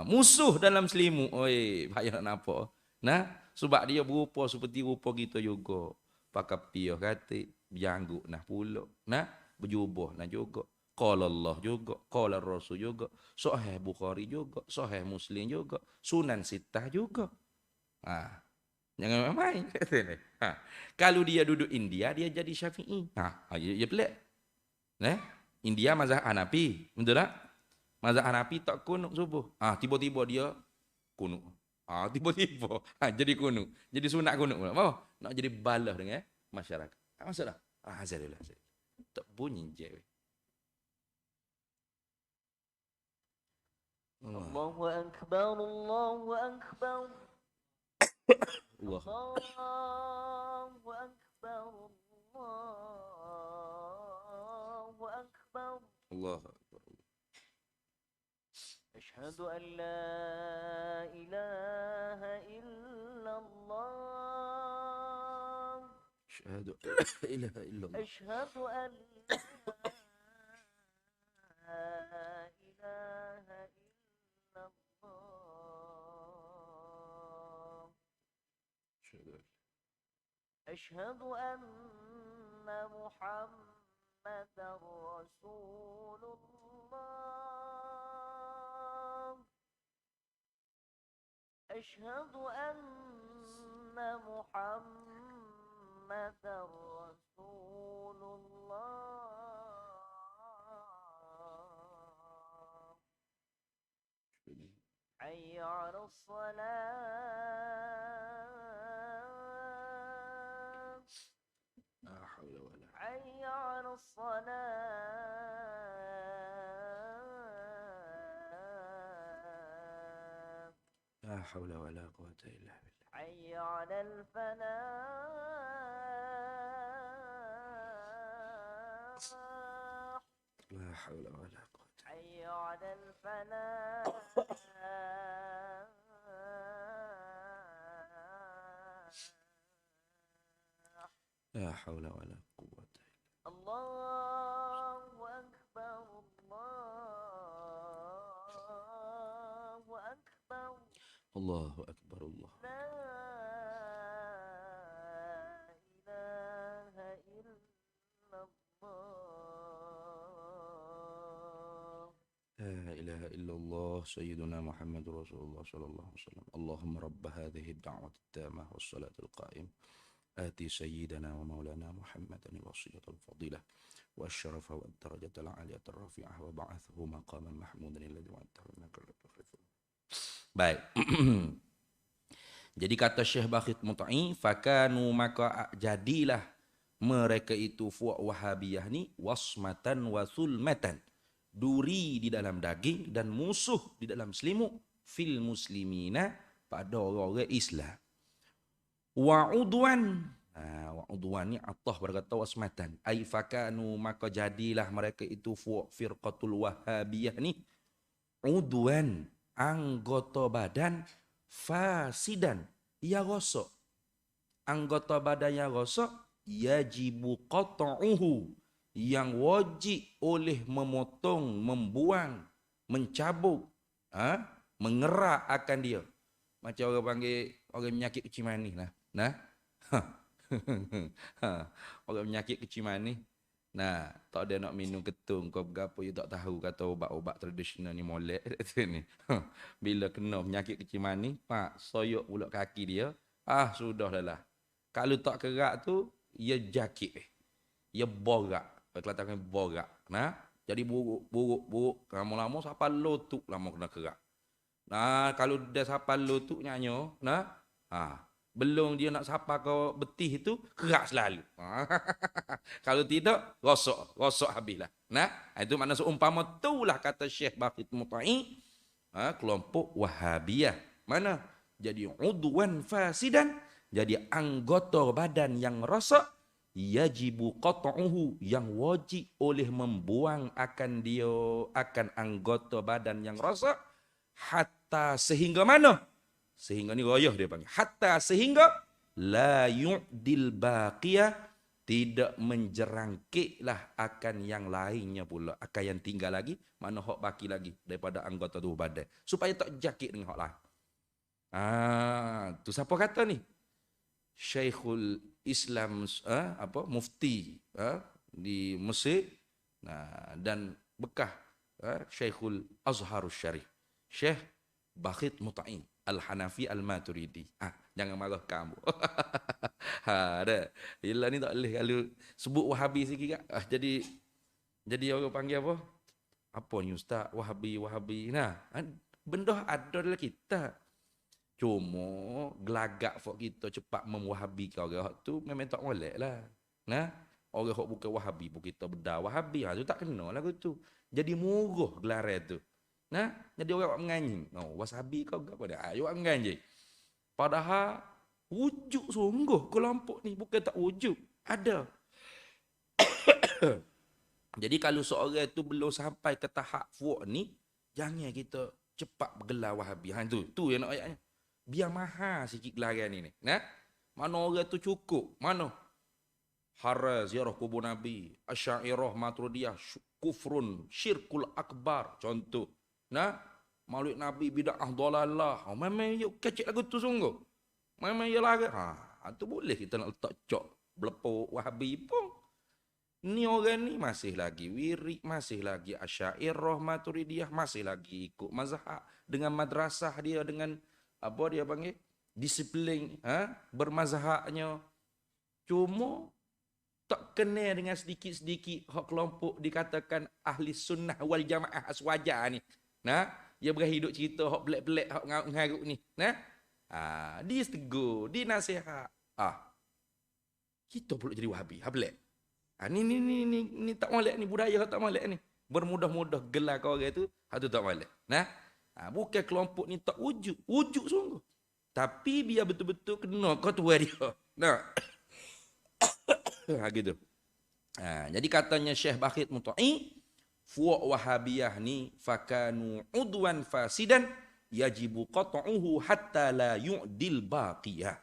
musuh dalam selimut. Payah nak apa? Nah, sebab dia berupa seperti rupa kita juga. Pakai piah kata, janggut nah pulak. Nah, berjubah nah juga. Qala Allah juga, qala Rasul juga, Sahih Bukhari juga, Sahih Muslim juga, Sunan Sittah juga. Jangan main. Kalau dia duduk India, dia jadi Syafi'i. Dia pelik. India mazhab Hanafi, betul tak? Mazhab Hanafi tak kunut subuh. Tiba-tiba dia kunut. Tiba-tiba jadi kunut. Jadi sunat kunut. Nak jadi balah dengan masyarakat. Masalah. Hazardlah. Tak bunyi je. Allahu Akbar, Allahu Akbar. Allah. Allahu Akbar, Allahu Akbar. Allah. Ashhadu an la ilaha illallah. Asyhadu an la ilaha illallah. Ashhadu an la ilaha illallah. أشهد أن محمدا رسول الله. أشهد أن محمدا رسول الله. حي على الصلاة. حي على الصلاة. لا حول ولا قوة إلا بالله. حي على الفلاح. لا حول ولا قوة. حي على الفلاح. لا حول ولا قوة. الله أكبر، الله أكبر. الله أكبر الله. لا إله إلا الله. لا إله إلا الله سيدنا محمد رسول الله صلى الله عليه وسلم. اللهم رب هذه الدعوة التامة والصلاة القائمة آتي سيدنا ومولانا محمدا الوصية الفضيلة والشرف والدرجة العالية الرفيعة وبعثه مقاما محمودا الذي وعدته إنك لا تخلف. Baik. Jadi kata Syekh Bakhit Mut'i, fakanu maka jadilah mereka itu fuak Wahabiyah ni wasmatan wa sulmatan. Duri di dalam daging dan musuh di dalam selimut fil muslimina pada orang-orang Islam. Wa udwan. Wa udwan ni atah berkata wasmatan. Ai fakanu maka jadilah mereka itu fuak firqatul Wahabiyah ni udwan anggota badan fasidan ya gosok. Anggota badan yang gosok yajibu qat'uhu yang wajib oleh memotong, membuang, mencabut, mengerak akan dia. Macam orang panggil orang penyakit kecil manis lah. Nah. Orang penyakit kecil manis. Nah, tak ada nak minum ketung kau berapa you tak tahu kata ubat-ubat tradisional ni molek ni. Bila kena penyakit kecil manis, pak soyok pula kaki dia, sudahlah lah. Kalau tak kerak tu, ia jakit. Ia borak. Kelihatan borak. Nah, jadi buruk. Lama-lama sampai lotuk lama kena kerak. Nah, kalau dah sampai lotuk nyanyo, nah, belum dia nak sapa kau betih itu kerak selalu. Kalau tidak rosok habislah. Nah, itu makna seumpama itulah kata Syekh Bakhit Mut'i, kelompok Wahabiyah. Mana? Jadi udwan fasidan, jadi anggota badan yang rosak, yajibu qat'uhu yang wajib oleh membuang akan dia akan anggota badan yang rosak hatta sehingga mana? Sehingga ni royah dia panggil. Hatta sehingga la yu'dil baqiyah tidak menjerangkiklah akan yang lainnya pula. Akan yang tinggal lagi, mana hak baki lagi daripada anggota tubuh badan. Supaya tak jakit dengan hak lain. Tu siapa kata ni? Syekhul Islam mufti di Mesir dan bekah Syekhul Azharus Syarif. Syekh Bakhit Mut'i Al-Hanafi Al-Maturidi. Jangan marah kamu. Ada. Bila ni tak boleh kalau sebut Wahabi sikit kan. Jadi orang panggil apa? Apa ni ustaz? Wahabi. Nah, benda ada dalam kita. Cuma gelagak fok kita cepat memwahabikan orang tu memang tak molek lah. Nah, orang hok bukan Wahabi pun kita bedah Wahabi, tu tak kena lah tu. Jadi murah gelaran tu. Nah, jadi orang menganyi. Wasabi kau apa dah? Awak menganyi. Padahal wujud sungguh kelompok ni bukan tak wujud. Ada. Jadi kalau seorang tu belum sampai ke tahap fuq ni, jangan kita cepat bergelar Wahabi. Tu yang nak ayatnya. Biar mahal sikit gelaran ni. Nah, mana orang tu cukup? Mana? Haram ziarah kubur Nabi, Asy'ariyah, Maturidiyah, kufrun, syirkul akbar. Contoh. Nah, Maulid Nabi bid'ah dalalah. Memang yuk kecil lagu tu sungguh. Memang ya larang. Tu boleh kita nak letak cok belepuk Wahabi pun. Ni orang ni masih lagi wirid, masih lagi Asy'ariyah, Maturidiyah, masih lagi ikut mazhab dengan madrasah dia dengan apa dia panggil disiplin bermazhabnya. Cuma tak kenal dengan sedikit-sedikit hak kelompok dikatakan ahli sunnah wal jamaah aswaja ni. Nah, dia berhidup cerita hak pelik-pelik hak ngarut ni. Nah, dia tegur, dia nasihat. Kita pula jadi Wahabi, pelik. Ni tak molek ni, budaya tak molek ni. Bermudah-mudah gelar kau orang tu, tu tak molek. Nah, bukan kelompok ni tak wujud sungguh. Tapi biar betul-betul kena kau tua dia. Nah. Gitu. Jadi katanya Syekh Bakhit Mut'i, fuq Wahabiyah ni fakanu udwan fasidan yajibu qat'uhu hatta la yu'dil baqiyah.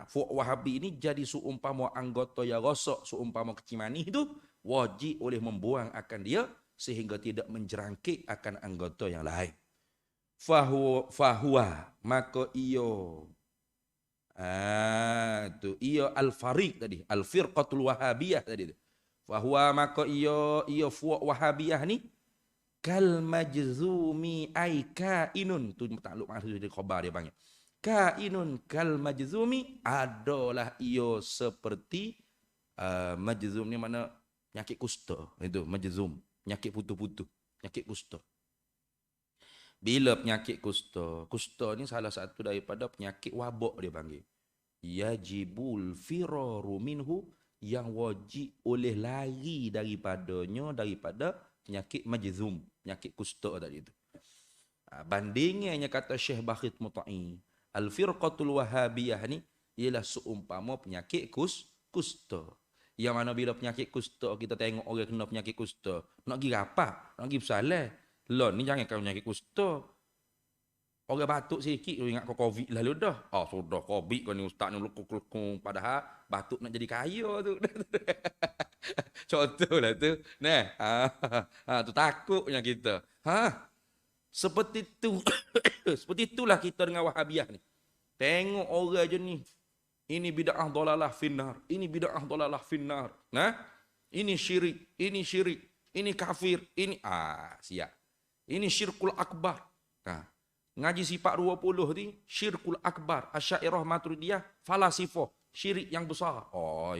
Fuq Wahabi ini jadi seumpama anggota yang rosak, seumpama kecil manis itu wajib oleh membuang akan dia sehingga tidak menjerangkik akan anggota yang lain. Fahuwa maka iyo iyo al-fariq tadi, al-firqatul wahabiyah tadi. Fahuwa maka iyo fuq Wahabiyah ni kal majzumi ay kainun, tu takluk maksud di khabar dia panggil. Kainun kal majzumi, adalah iyo seperti majzum ni mana penyakit kusta. Itu majzum, penyakit putu-putu, penyakit kusta. Bila penyakit kusta, kusta ni salah satu daripada penyakit wabak dia panggil. Yajibul firaru minhu, yang wajib oleh lari daripadanya, daripada penyakit majzum, penyakit kusta tadi tu. Bandingnya kata Syekh Bakhit Muta'i, al-firqatul wahabiyah ni ialah seumpama penyakit kusta. Yang mana bila penyakit kusta, kita tengok orang kena penyakit kusta, nak pergi rapat, nak pergi bersalah. Lon ni jangan kau penyakit kusta. Orang batuk sikit, ingat kau COVID lalu dah. Sudah COVID kau ni ustaz ni lekuk-lekuk. Padahal batuk nak jadi kaya tu. Contohlah tu. Nah, tu takutnya kita. Seperti tu. Seperti itulah kita dengan Wahabiyah ni. Tengok orang je ni. Ini bid'ah dalalah finnar. Ini bid'ah dalalah finnar. Nah, ini syirik. Ini syirik. Ini kafir. Ini siap. Ini syirkul akbar. Ngaji sifat 20 ni syirkul akbar, Asy'ariyah Maturidiyah, falasifah, syirik yang besar.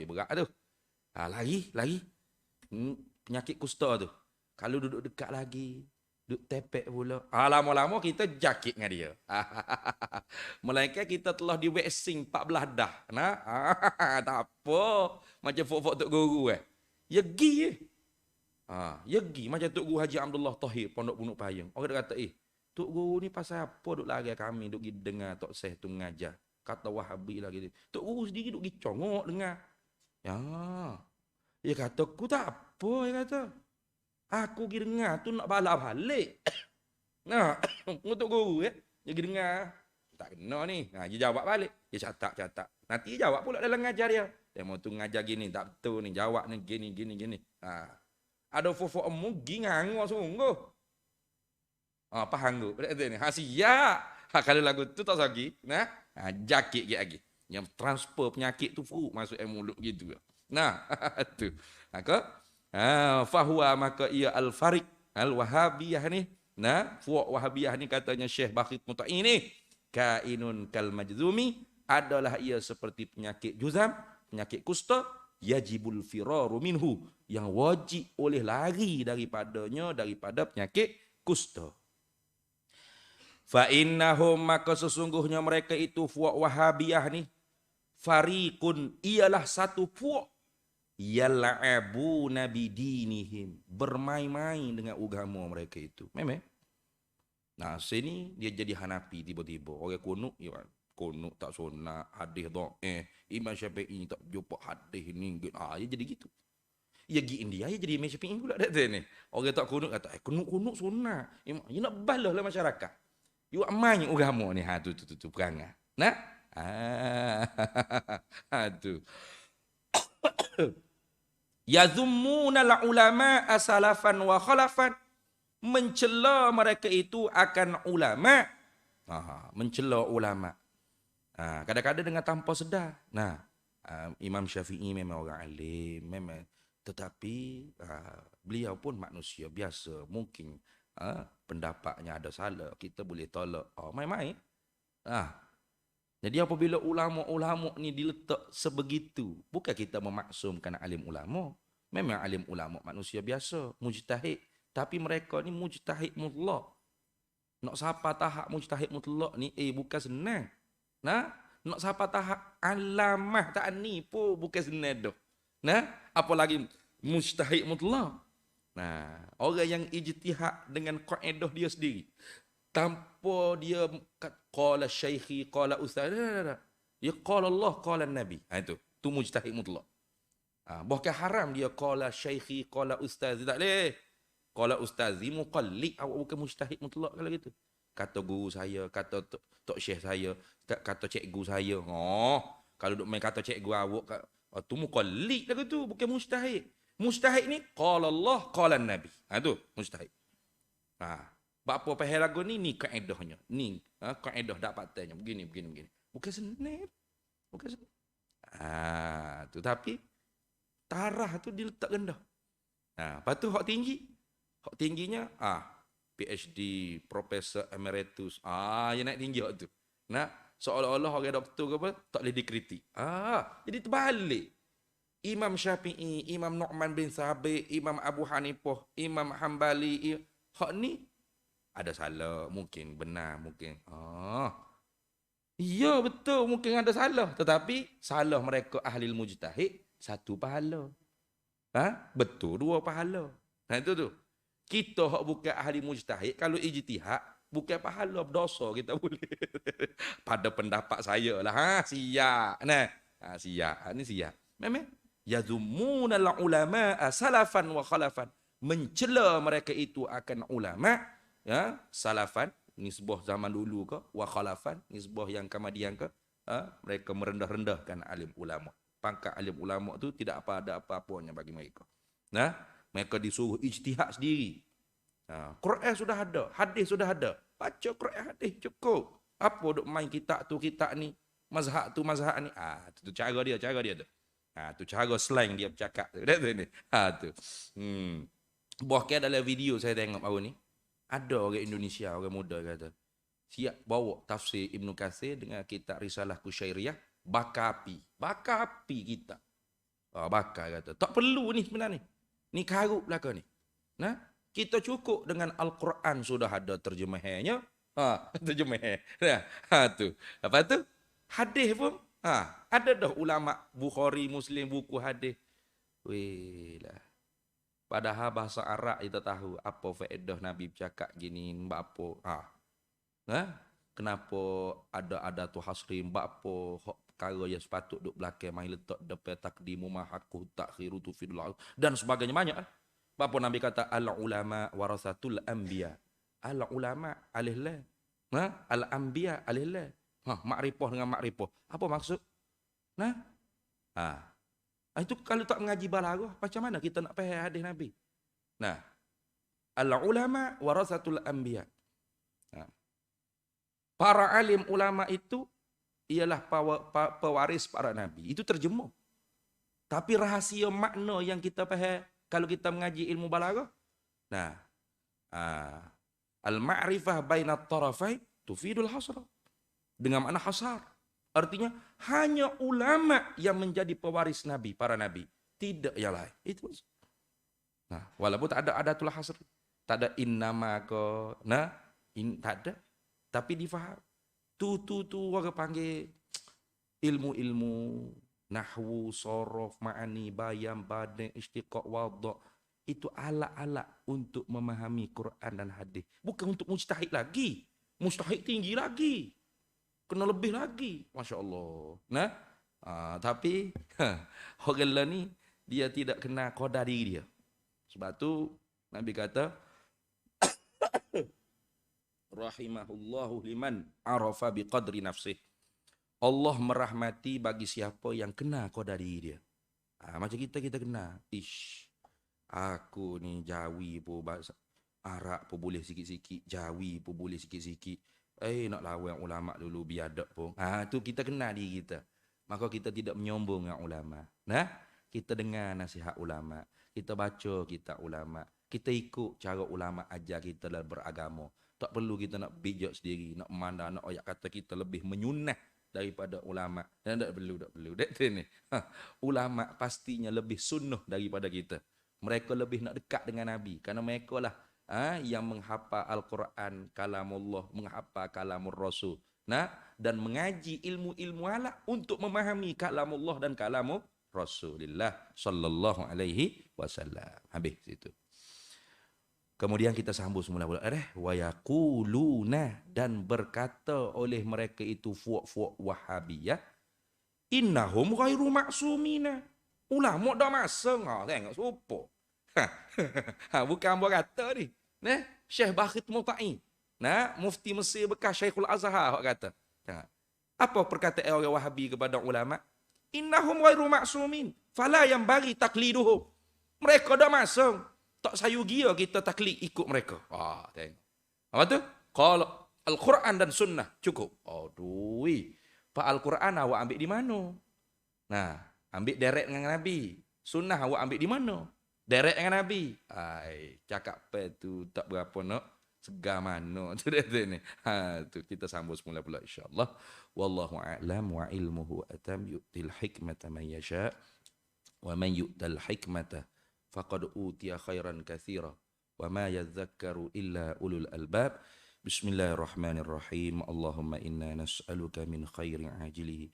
Berat tu. Lagi. Penyakit kusta tu. Kalau duduk dekat lagi, duduk tepek pula. Lama-lama kita jakit dengan dia. Melainkan kita telah di waxing 14 dah. Tak apa. Macam fok-fok Tok Guru Ya gi Ya gi macam Tok Guru Haji Abdullah Tahir Pondok Bunuk Payung. Orang kata, Tok Guru ni pasal apa duk lari kami duk pergi dengar Tok Syekh tu mengajar. Kata Wahabi lagi. Tok Guru sendiri duk pergi congok dengar. Dia kata, aku tak apa. Dia kata, aku pergi dengar tu nak balik. Tok Guru dia pergi dengar. Tak kena ni. Dia jawab balik. Dia catat. Nanti dia jawab pula dalam ngajar dia. Dia mau tu ngajar gini, tak betul ni. Jawab ni gini. Ada fofok emu, pergi ngangor sungguh. Faham tu? Siap. Kalau lagu tu tak lagi, jakit lagi. Yang transfer penyakit tu masuk mulut gitu. Tu. Fahuwa maka ia al-fariq al-wahabiyah ni. Fuq wahabiyah ni katanya Syekh Bakhit Muta'i ni, kainun kal majzumi, adalah ia seperti penyakit juzam, penyakit kusta, yajibul firaru minhu, yang wajib oleh lari daripadanya, daripada penyakit kusta. Fa innahum, maka sesungguhnya mereka itu fuq wahabiyah ni, fariqun, ialah satu fuq, yal'abuna bidinihim, bermain-main dengan agama mereka itu. Memang. Sini dia jadi Hanafi tiba-tiba. Orang kunuk, kunuk tak sunat, hadis Imam Syafi'i tak jumpa hadis ni. Dia jadi gitu. Ya pergi India, ya jadi Imam Syafi'i pula dah ni. Orang tak kunuk kata, kunuk sunat. Dia nak balah lah masyarakat. You main agama ni. Tu perangai. Tu. Yazummuna al-ulama asalafan wa khalafan, mencela mereka itu akan ulama. Mencela ulama. Kadang-kadang dengan tanpa sedar. Imam Syafi'i memang orang alim, memang, tetapi beliau pun manusia biasa. Mungkin pendapatnya ada salah, kita boleh tolak. Main-main. Jadi apabila ulama-ulama ni diletak sebegitu, bukan kita memaksumkan alim ulama. Memang alim ulama manusia biasa, mujtahid. Tapi mereka ni mujtahid mutlak. Nak siapa tahap mujtahid mutlak ni, bukan senang. Nak siapa tahap alamah tak ni pun bukan senang dah. Apalagi mujtahid mutlak. Orang yang ijtihad dengan kaedah dia sendiri, tanpa dia qala syaikhi, qala ustaz. Dia qala Allah, qala Nabi. Itu mujtahid mutlak. Bahkan haram dia qala syaikhi, qala ustaz. Tak boleh. Qala ustazi muqallid, awak bukan mujtahid mutlak kalau gitu. Kata guru saya, kata tok syekh saya, kata cikgu saya. Kalau duk main kata cikgu awak, tu muqallid lah tu, bukan mujtahid. Mujtahid ni qala Allah, qala Nabi. Tu mujtahid. Apa pahal lagu ni kaedahnya. Ni kaedah dapatnya begini. Bukan senang. Tu tapi tarah tu diletak rendah. Lepas tu hak tinggi. Hak tingginya PhD, Profesor Emeritus. Yang naik tinggi hak tu. Seolah-olah orang doktor ke apa tak boleh dikritik. Jadi terbalik. Imam Syafi'i, Imam Nu'man bin Sabit, Imam Abu Hanifah, Imam Hambali, hak ni Ada salah, mungkin benar, mungkin. Iya betul, mungkin ada salah. Tetapi salah mereka ahli mujtahid, satu pahala. Betul, dua pahala. Nah itu tu. Kita hok bukan ahli mujtahid, kalau ijtihad, bukan pahala, berdosa kita boleh. Pada pendapat saya lah. Siap. Nah, siap. Ini siap. Memang. Yazumuna ulama salafan wa khalafan. Mencela mereka itu akan ulama, ya, salafan, nisbah zaman dulu ke, wa khalafan, nisbah yang kemudian ke, mereka merendah-rendahkan alim ulama. Pangkat alim ulama tu tidak ada apa-apanya bagi mereka. Nah, mereka disuruh ijtihad sendiri. Quran sudah ada, hadis sudah ada. Baca Quran hadis cukup. Apa duk main kitab tu kitab ni, mazhab tu mazhab ni. Tu cara dia tu. Tu cara slang dia bercakap tu. Tu. Bahkan dalam video saya tengok baru ni, ada orang Indonesia, orang muda kata, siap bawa tafsir Ibnu Katsir dengan kitab Risalah Kusyairiyah, bakar api kita. Bakar kata. Tak perlu ni sebenarnya. Ni karut belaka ni. Nah, kita cukup dengan Al-Quran sudah ada terjemahannya. Terjemahan. Tu. Apa tu? Hadis pun. Ada dah ulama Bukhari, Muslim, buku hadis. Weh lah. Padahal bahasa Arab kita tahu apa faedah Nabi bercakap gini, mbak apa. Kenapa ada tu hasri, mbak apa perkara yang sepatut duk belakang mai letak depan takdimu mahaku takhiru tu fidul dan sebagainya banyak. Apa Nabi kata al ulama warasatul anbiya. Al ulama alihlah. Al anbiya alihlah. Makrifah dengan makrifah. Apa maksud? Itu kalau tak mengaji balaghah, macam mana kita nak faham hadis Nabi? Al ulama warasatul anbiya. Para alim ulama itu ialah pewaris para nabi. Itu terjemuh. Tapi rahasia makna yang kita faham kalau kita mengaji ilmu balaghah, al-ma'rifah bainat tarafai tufidul hasra. Dengan makna hasar. Artinya hanya ulama yang menjadi pewaris nabi, para nabi, tidak yang lain. Itu. Walaupun tak ada adatul hasr, tak ada innama ke, tak ada, tapi difaham. Tu orang panggil ilmu-ilmu nahwu, sorof, ma'ani, bayam, badai, istiqaq, wadha. Itu alat-alat untuk memahami Quran dan hadis. Bukan untuk mujtahid lagi. Mujtahid tinggi lagi. Kena lebih lagi. Masya Allah. Tapi orang lain ni dia tidak kena qadar diri dia. Sebab tu Nabi kata rahimahullahu liman arafa biqadri nafsih. Allah merahmati bagi siapa yang kena qadar diri dia. Macam kita kena. Aku ni Jawi pun bahasa Arab pun boleh sikit-sikit, Jawi pun boleh sikit-sikit. Nak lawan ulama dulu biadab pun. Tu kita kenal diri kita. Maka kita tidak menyombong dengan ulama. Kita dengar nasihat ulama. Kita baca kitab ulama. Kita ikut cara ulama ajar kita dalam beragama. Tak perlu kita nak bijak sendiri, nak memandang, nak ayat kata kita lebih menyunah daripada ulama. Dan tak perlu. Ulama pastinya lebih sunnah daripada kita. Mereka lebih nak dekat dengan Nabi. Kerana mereka lah yang menghafal Al-Quran, kalamullah, menghafal kalamur Rasul. Dan mengaji ilmu-ilmu alat untuk memahami kalamullah dan kalamur Rasulullah sallallahu alaihi wasallam. Habis situ. Kemudian kita sambung semula pula. Wa yaquluna, dan berkata oleh mereka itu fuak-fuak Wahabiyah, innahum ghairu maksumina. Ulama dah masang. Tengok siapa. Bukan buat kata ni. Syekh Bakhit Muta'i. Mufti Mesir bekas Syekhul Azhar kata. Apa perkataan orang Wahabi kepada ulama? Innahum ghairu maksumin, fala yang bagi takliduhum. Mereka dah masang. Tak sayu gia kita taklid ikut mereka. Tengok. Apa tu? Kalau Al-Quran dan Sunnah cukup. Pak Al-Quran awak ambil di mana? Ambil direct dengan Nabi. Sunnah awak ambil di mana? Direct dengan Nabi. Cakap apa tu tak berapa nak. Segar mana tu ni. Tu kita sambung semula pula insya-Allah. Wallahu a'lam wa ilmuhu atam yu'til hikmata man yasha wa man yu'tal hikmata faqad utiya khairan katsira. wa ma yadhakkaru illa ulul albab. Bismillahirrahmanirrahim. Allahumma inna nas'aluka min khairi ajilihi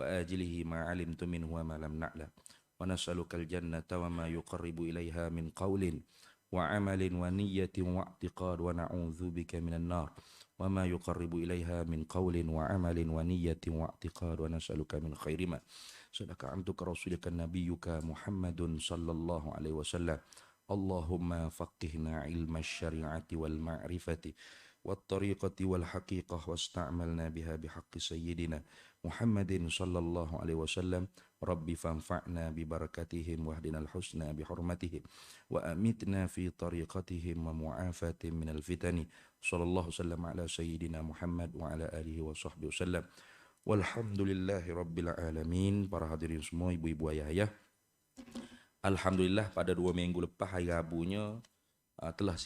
wa ajilihi ma 'alimtu minhu wa ma lam na'lam. Wa nas'aluka al-jannata wa ma yuqarribu ilaiha min qawlin wa 'amalin wa niyyatin wa i'tiqad wa na'udzubika minan nar. Wa ma yuqarribu ilaiha min qawlin wa 'amalin wa niyyatin wa i'tiqad wa nas'aluka min khairi ma sadaka antuka rasulika nabiyyuka Muhammadun sallallahu alaihi wasallam. Allahumma faqihna ilma syari'ati wal ma'rifati wat tariqati wal haqiqah wasta'malna biha bihaqqi sayyidina Muhammadin sallallahu alaihi wasallam. Rabbi fanfa'na bi barakatihim wahdinal husna bi hurmatihim wa amitna fi tariqatihim wa mu'afatin minal fitani. Sallallahu sallam ala sayyidina Muhammad wa ala alihi wa sahbihi wasallam. Walhamdulillahi rabbil alamin. Para hadirin semua, ibu-ibu, ayah-ayah, alhamdulillah pada 2 minggu lepas hari Rabunya telah siap